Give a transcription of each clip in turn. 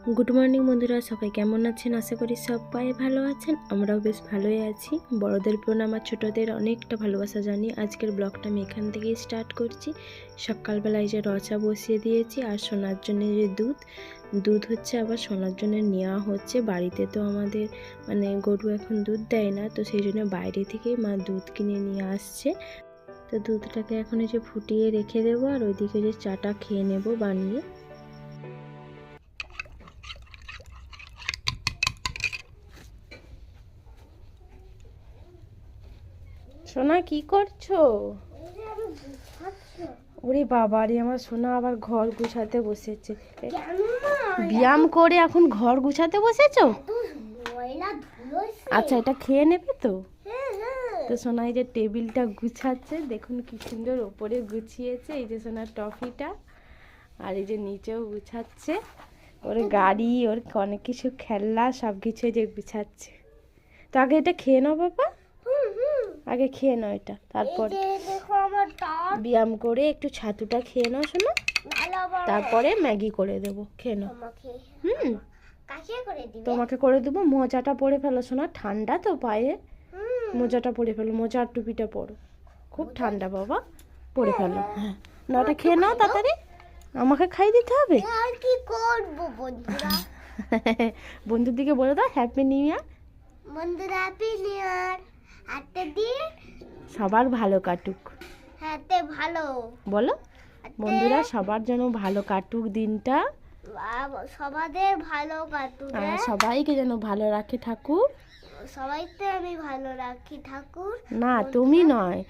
Good morning বন্ধুরা, সবাই কেমন আছেন? আশা করি সবাই ভালো আছেন। আমরাও বেশ ভালোই আছি। বড়দের প্রণাম আর ছোটদের অনেকটা ভালোবাসা জানি। আজকের ব্লগটা আমি এখান থেকেই স্টার্ট করছি। সকালবেলায় যে রচা বসিয়ে দিয়েছি আর সোনার জন্য যে দুধ হচ্ছে আবার সোনার জন্য নেওয়া হচ্ছে। বাড়িতে তো আমাদের গরু এখন দুধ দেয় না, তো সেই জন্য বাইরে থেকেই মা দুধ কিনে নিয়ে আসছে। তো দুধটাকে এখন এই যে ফুটিয়ে রেখে দেবো, আর ওইদিকে যে চাটা খেয়ে নেব বানিয়ে। সোনা কি করছো? ওরে বাবা রে, আমার সোনা আবার ঘর গুছাতে বসেছে। ব্যায়াম করে এখন ঘর গুছাতে বসেছো? আচ্ছা, এটা খেয়ে নেবে তো? তো সোনা এই যে টেবিলটা গুছাচ্ছে, দেখুন কি সুন্দর ওপরে গুছিয়েছে। এই যে সোনার টফিটা, আর এই যে নিচেও গুছাচ্ছে। ওর গাড়ি, ওর অনেক কিছু খেলনা সব কিছু যে গুছাচ্ছে। তো আগে এটা খেয়ে নাও বাবা, আগে খেয়ে নাও এটা, তারপরে ব্যায়াম করে একটু ছাতুটা খেয়ে নাও শোনো, তারপরে ম্যাগি করে দেবো, খেয়ে নাও। তোমাকে করে দেবো। মোজাটা পরে ফেলো শোনা, ঠান্ডা তো পায়ে। মোজাটা পরে ফেলো, মোজা আর টুপিটা পরো, খুব ঠান্ডা বাবা, পরে ফেলো। হ্যাঁ, না ওটা খেয়ে নাও তাড়াতাড়ি, আমাকে খাইয়ে দিতে হবে। কি করবো বন্ধুরা? বন্ধুর দিকে বলে দাও হ্যাপি নিউ ইয়ার। বন্ধুরা হ্যাপি নিউ ইয়ার। হাতে দিন সবার ভালো কাটুক। হাতে ভালো বলো বন্ধুরা, সবার যেন ভালো কাটুক দিনটা, সবাদের ভালো কাটুক, আর সবাইকে যেন ভালো রাখে ঠাকুর। সবাইকে আমি ভালো রাখি ঠাকুর। না তুমি নয়,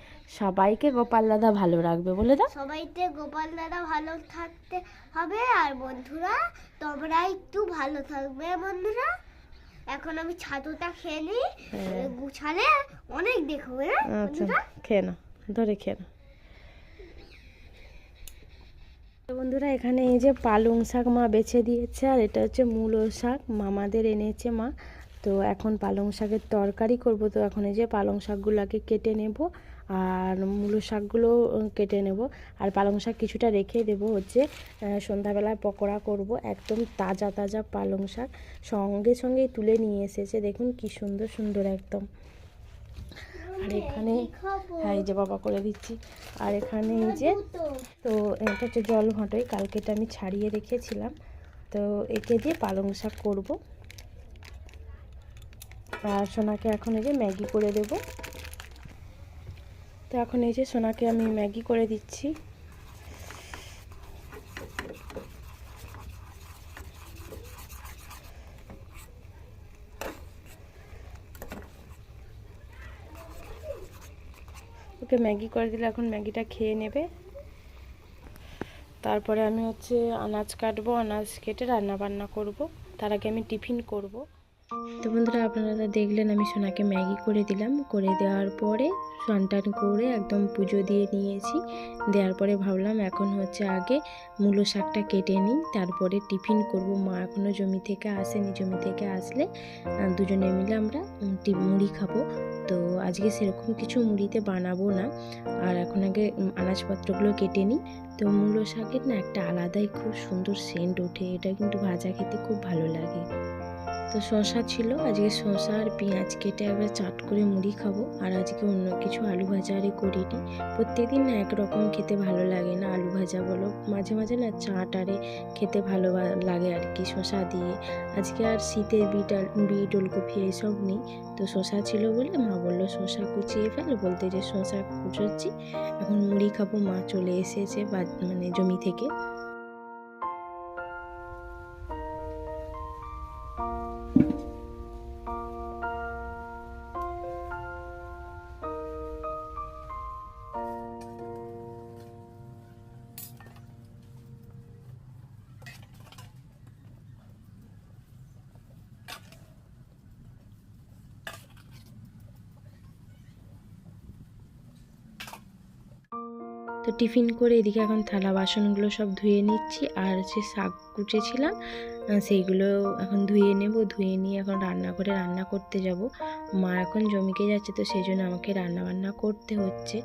সবাইকে গোপাল দাদা ভালো রাখবে বলে দাও। সবাইকে গোপাল দাদা ভালো থাকতে হবে। আর বন্ধুরা তোমরা একটু ভালো থাকবে বন্ধুরা। এখন আমি ছাতুটা খেয়ে নিই, গুছালে অনেক দেখবে। আচ্ছা, খেয়ে নাও, ধরে খেয়ে নাও। বন্ধুরা এখানে এই যে পালং শাক মা বেছে দিয়েছে, আর এটা হচ্ছে মূলো শাক মামাদের এনেছে মা। তো এখন পালং শাকের তরকারি করব। তো এখন এই যে পালং শাকগুলোকে কেটে নেব, আর মূলো শাকগুলো কেটে নেব, আর পালং শাক কিছুটা রেখে দেবো হচ্ছে সন্ধ্যাবেলায় পকোড়া করব। একদম তাজা তাজা পালং শাক সঙ্গে সঙ্গেই তুলে নিয়ে এসেছে, দেখুন কি সুন্দর সুন্দর একদম। আর এখানে, হ্যাঁ এই যে বাবা করে দিচ্ছি। আর এখানে এই যে, তো এটা হচ্ছে জল ঘাঁটোই, কালকে এটা আমি ছাড়িয়ে রেখেছিলাম। তো একে দিয়ে পালং শাক করব। আর সোনাকে এখন এই যে ম্যাগি করে দেব। তো এখন এই যে সোনাকে আমি ম্যাগি করে দিচ্ছি। ওকে ম্যাগি করে দিলে এখন ম্যাগিটা খেয়ে নেবে। তারপরে আমি হচ্ছে আনাজ কাটবো, আনাজ কেটে রান্না বান্না করব। তার আগে আমি টিফিন করব। তো বন্ধুরা আপনারা দেখলেন আমি সোনাকে ম্যাগি করে দিলাম, করে দেওয়ার পরে স্নান টান করে একদম পুজো দিয়ে নিয়েছি। দেওয়ার পরে ভাবলাম এখন হচ্ছে আগে মূলো শাকটা কেটে নিই, তারপরে টিফিন করব। মা এখনও জমি থেকে আসেনি, জমি থেকে আসলে দুজনে মিলে আমরা মুড়ি খাবো। তো আজকে সেরকম কিছু মুড়িতে বানাবো না। আর এখন আগে আনাজপত্রগুলো কেটে নিই। তো মূলো শাকের না একটা আলাদাই খুব সুন্দর সেন্ট ওঠে, এটা কিন্তু ভাজা খেতে খুব ভালো লাগে। তো শসা ছিল, আজকে শসা আর পেঁয়াজ কেটে একবার চাট করে মুড়ি খাবো। আর আজকে অন্য কিছু আলু ভাজা আরে করিনি। প্রত্যেকদিন না একরকম খেতে ভালো লাগে না, আলু ভাজা বলো, মাঝে মাঝে না চাট আরে খেতে ভালো লাগে আর কি শসা দিয়ে। আজকে আর শীতের বিট ওলকপি এইসব নেই। তো শসা ছিল বলে মা বললো শসা কুচিয়ে ফেলো, বলতে যে শসা কুচোচ্ছি, এখন মুড়ি খাবো। মা চলে এসেছে জমি থেকে। তো টিফিন করে এদিকে এখন থালা বাসনগুলো সব ধুয়ে নিচ্ছি, আর যে শাক কুচেছিলাম সেইগুলো এখন ধুয়ে নেব। ধুয়ে নিয়ে এখন রান্নাঘরে রান্না করতে যাব। মা এখন জমিকে যাচ্ছে, তো সেই জন্য আমাকে রান্না বান্না করতে হচ্ছে।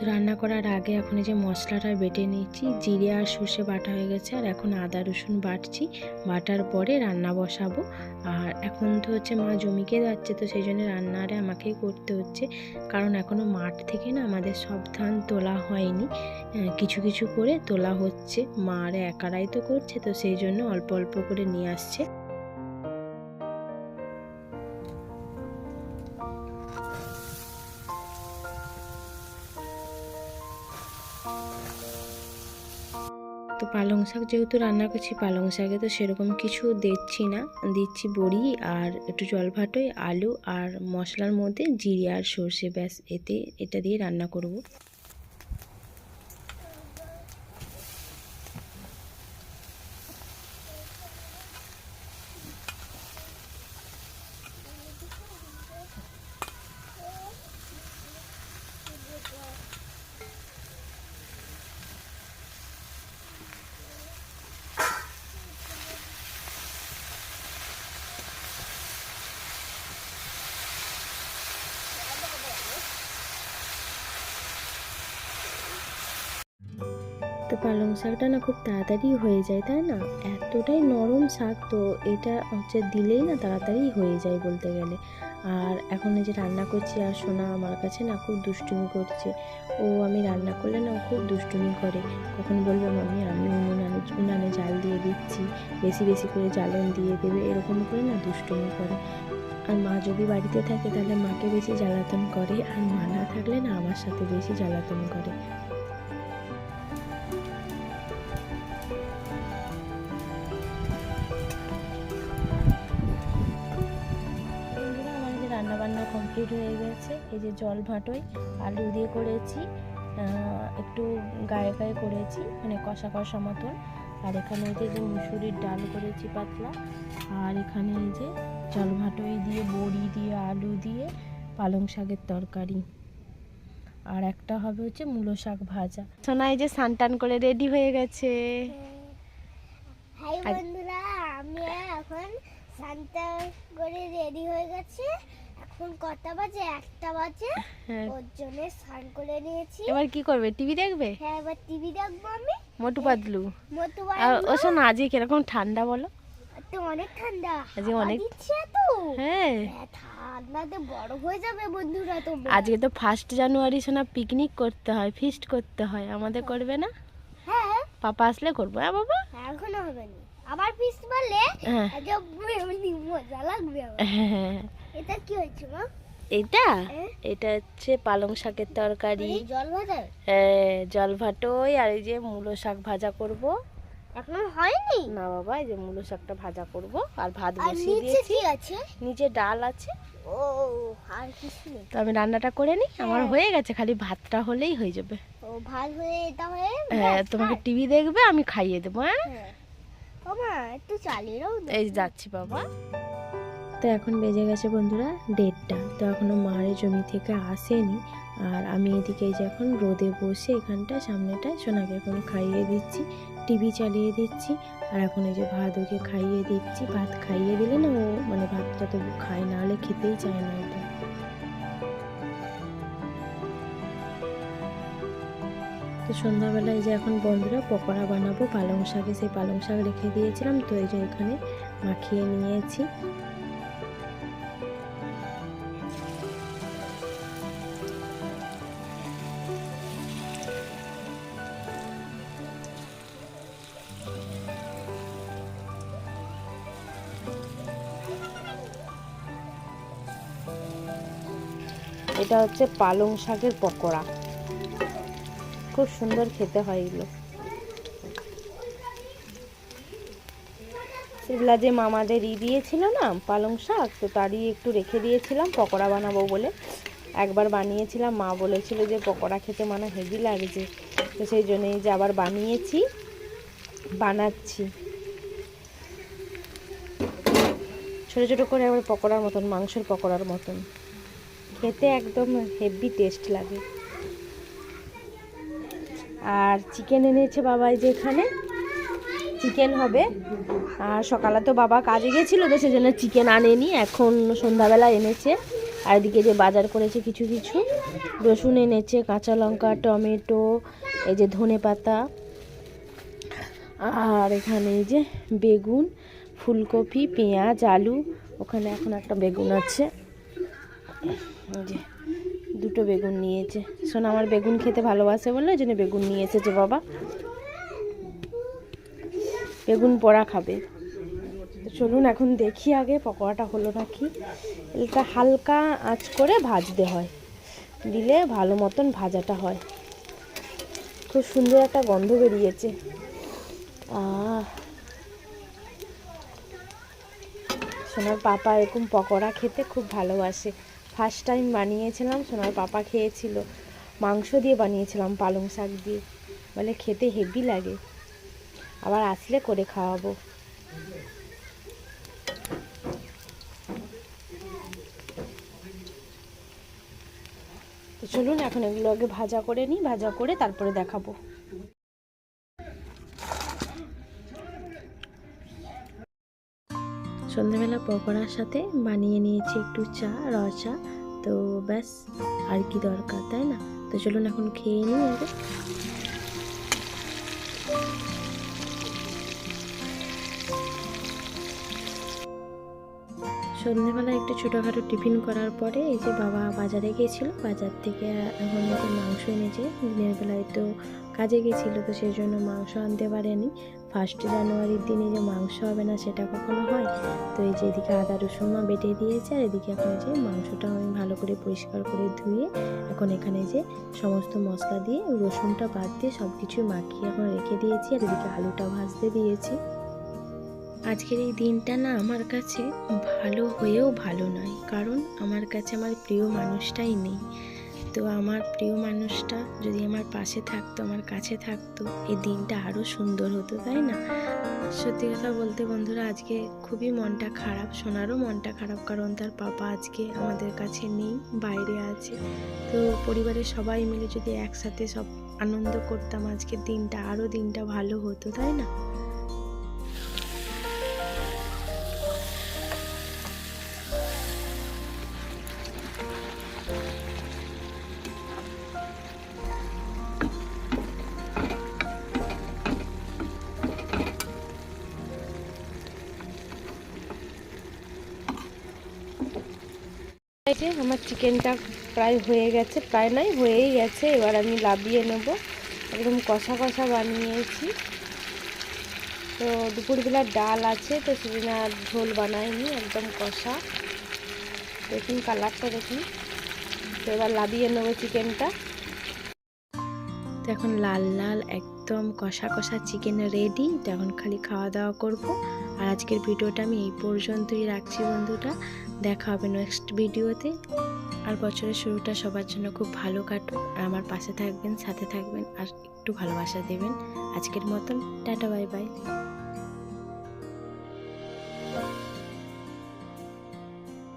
তো রান্না করার আগে এখন এই যে মশলাটা বেটে নিচ্ছি, জিরে আর সর্ষে বাটা হয়ে গেছে, আর এখন আদা রসুন বাটছি। বাটার পরে রান্না বসাবো। আর এখন তো হচ্ছে মা জমিকে যাচ্ছে, তো সেই জন্য রান্নাটা আমাকেই করতে হচ্ছে, কারণ এখনও মাঠ থেকে না আমাদের সব ধান তোলা হয়নি, কিছু কিছু করে তোলা হচ্ছে। মা আর একারাই তো করছে, তো সেই জন্য অল্প অল্প করে নিয়ে আসছে। তো পালং শাক যেহেতু রান্না করছি, পালং শাকে তো সেরকম কিছু দিচ্ছি না, দিচ্ছি বড়ি আর একটু জল ভাটোই, আলু আর মশলার মধ্যে জিরে আর সর্ষে, ব্যাস এটা দিয়ে রান্না করব। তো পালং শাকটা না খুব তাড়াতাড়ি হয়ে যায়, তাই না? এতটাই নরম শাক, তো এটা হচ্ছে দিলেই না তাড়াতাড়ি হয়ে যায় বলতে গেলে। আর এখন এই যে রান্না করছি, আর সোনা আমার কাছে না খুব দুষ্টুমি করছে। আমি রান্না করলে না খুব দুষ্টুমি করে, কখন বলবে মাম্মি আমি উনানে জাল দিয়ে দিচ্ছি, বেশি বেশি করে জ্বালন দিয়ে দেবে, এরকম করে না দুষ্টুমি করে। আর মা যদি বাড়িতে থাকে তাহলে মাকে বেশি জ্বালাতন করে, আর মা না থাকলে না আমার সাথে বেশি জ্বালাতন করে। রান্নাবান্না কমপ্লিট হয়ে গেছে। এই যে জল ভাটোই আলু দিয়ে করেছি, একটু গায়ে গায়ে করেছি, মানে কষা কষা মতন। আর এখানে এই যে মুসুরির ডাল করেছি পাতলা, আর এখানে এই যে জল ভাটোই দিয়ে বড়ি দিয়ে আলু দিয়ে পালং শাকের তরকারি, আর একটা হবে হচ্ছে মূলো শাক ভাজা। সোনা এই যে স্নান করে রেডি হয়ে গেছে। হাই বন্ধুরা, আমি এখন স্নান করে রেডি হয়ে গেছি। এখন কটা বাজে? 1টা বাজে। ওর জন্য স্নান করে নিয়েছি। এবার কি করবে? টিভি দেখবে? হ্যাঁ, এবার টিভি দেখবো আমি। মোটু পাতলু। আর ও শোনা আজকে কিরকম ঠান্ডা বলো? তো অনেক ঠান্ডা আজকে অনেক দিচ্ছে তো। হ্যাঁ, ঠান্ডাতে বড় হয়ে যাবে বন্ধুরা। তো আজকে তো 1 জানুয়ারি, শোনা পিকনিক করতে হয়, ফিস্ট করতে হয়, আমাদের করবে না? হ্যাঁ, পাপা আসলে করবো। হ্যাঁ বাবা, এখনো হবে না, আবার ফিস্ট বললে মজা লাগবে। এটা কি হয়েছে মা? এটা হচ্ছে পালং শাকের তরকারি, জল ভাজা, জল ভাটোই, আর এই যে মূলো শাক ভাজা করব। এখনো হয়নি না বাবা, এই যে মূলো শাকটা ভাজা করব, আর ভাত বসিয়ে দিয়েছি। নিচে ডাল আছে। ও, আর কিছু নেই। তো আমি রান্নাটা করে নিই, আমার হয়ে গেছে, খালি ভাতটা হলেই হয়ে যাবে। ও, ভাত হয়ে এটা হয়ে তোমাকে টিভি দেখবে, আমি খাইয়ে দেবো। হ্যাঁ বাবা, একটু চালিয়ে দাও। এই যাচ্ছি বাবা। তো এখন বেজে গেছে বন্ধুরা 1:30, তো এখনো মায়ের জমি থেকে আসেনি। আর আমি এদিকে এই যে এখন রোদে বসে এখানটায় সামনেটায় সোনাকে এখন খাইয়ে দিচ্ছি, টিভি চালিয়ে দিচ্ছি। আর এখন এই যে ভাত ওকে খাইয়ে দিচ্ছি, ভাত খাইয়ে দিলে না ও মানে ভাতটা তো খায়, না হলে খেতেই চায় না এটা। তো সন্ধ্যাবেলায় যে এখন বন্ধুরা পকোড়া বানাবো পালং শাকে, সেই পালং শাক রেখে দিয়েছিলাম, তো এই যে এখানে মাখিয়ে নিয়েছি। এটা হচ্ছে পালং শাকের পকোড়া, খুব সুন্দর খেতে হয় এগুলো। সেগুলা যে মামাদের দিয়েছিল না পালং শাক, তো তারই একটু রেখে দিয়েছিলাম পকোড়া বানাবো বলে। একবার বানিয়েছিলাম, মা বলেছিল যে পকোড়া খেতে মানে হেভি লাগছে, তো সেই জন্যই যে আবার বানাচ্ছি ছোটো ছোটো করে, আবার পকোড়ার মতন, মাংসের পকোড়ার মতন খেতে একদম হেভি টেস্ট লাগে। আর চিকেন এনেছে বাবাই, যে এখানে চিকেন হবে। আর সকালে তো বাবা কাজে গেছিলো, তো সেজন্য চিকেন আনেনি, এখন সন্ধ্যাবেলা এনেছে। আর এদিকে যে বাজার করেছে কিছু কিছু, রসুন এনেছে, কাঁচা লঙ্কা, টমেটো, এই যে ধনেপাতা, আর এখানে এই যে বেগুন, ফুলকপি, পেঁয়াজ, আলু। ওখানে এখন একটা বেগুন আছে, এই যে দুটো বেগুন নিয়েছে। শোনা আমার বেগুন খেতে ভালোবাসে বলে ওই জন্য বেগুন নিয়ে এসেছে বাবা, বেগুন পোড়া খাবে। তো চলুন এখন দেখি আগে পকোড়াটা হলো নাকি। এটা হালকা আঁচ করে ভাজতে হয়, দিলে ভালো মতন ভাজাটা হয়। খুব সুন্দর একটা গন্ধ বেরিয়েছে। সোনার পাপা এরকম পকোড়া খেতে খুব ভালোবাসে। ফার্স্ট টাইম বানিয়েছিলাম, সোনার পাপা খেয়েছিল, মাংস দিয়ে বানিয়েছিলাম, পালং শাক দিয়ে, বলে খেতে হেভি লাগে, আবার আসলে করে খাওয়াবো। তো চলুন এখন এগুলো আগে ভাজা করে নিই, ভাজা করে তারপরে দেখাবো। সন্ধ্যাবেলা পকোড়ার সাথে বানিয়ে নিয়েছি একটু চা, র চা। তো ব্যাস, আর কি দরকার, তাই না? তো চলুন এখন খেয়ে নিই আগে। সন্ধ্যেবেলা একটু ছোটোখাটো টিফিন করার পরে এই যে বাবা বাজারে গিয়েছিল, বাজার থেকে এখন এই যে মাংস এনেছে। দিনের বেলায় তো কাজে গেছিলো, তো সেই জন্য মাংস আনতে পারেনি। 1 জানুয়ারির দিনে যে মাংস হবে না সেটা কখনো হয়? তো এই যে এদিকে আদা রসুন মা বেটে দিয়েছে, আর এদিকে এখন যে মাংসটা আমি ভালো করে পরিষ্কার করে ধুয়ে এখন এখানে যে সমস্ত মশলা দিয়ে রসুনটা বাদ দিয়ে সব কিছু মাখিয়ে এখন রেখে দিয়েছি, আর এদিকে আলুটা ভাজতে দিয়েছি। আজকের এই দিনটা না আমার কাছে ভালো হয়েও ভালো নয়, কারণ আমার কাছে আমার প্রিয় মানুষটাই নেই। তো আমার প্রিয় মানুষটা যদি আমার পাশে থাকতো, আমার কাছে থাকতো, এই দিনটা আরও সুন্দর হতো, তাই না? সত্যি কথা বলতে বন্ধুরা, আজকে খুবই মনটা খারাপ, সোনারও মনটা খারাপ, কারণ তার পাপা আজকে আমাদের কাছে নেই, বাইরে আছে। তো পরিবারের সবাই মিলে যদি একসাথে সব আনন্দ করতাম, আজকের দিনটা আরও দিনটা ভালো হতো, তাই না? এই যে আমার চিকেনটা প্রায় হয়ে গেছে, প্রায় নয় হয়েই গেছে। এবার আমি লাবিয়ে নেব, একদম কষা কষা বানিয়েছি। তো দুপুরবেলার ডাল আছে, তো সেদিন আর ঝোল বানাইনি, একদম কষা। দেখুন কালারটা দেখুন। তো এবার লাবিয়ে নেব চিকেনটা। তো এখন লাল লাল একদম কষা কষা চিকেন রেডি। তো এখন খালি খাওয়া দাওয়া করব। আর আজকের ভিডিওটা আমি এই পর্যন্তই রাখছি বন্ধুরা, দেখা হবে নেক্সট ভিডিওতে। আর বছরের শুরুটা সবার জন্য খুব ভালো কাটুক, আর আমার পাশে থাকবেন, সাথে থাকবেন, আর একটু ভালোবাসা দেবেন। আজকের মতন টাটা, বাই বাই।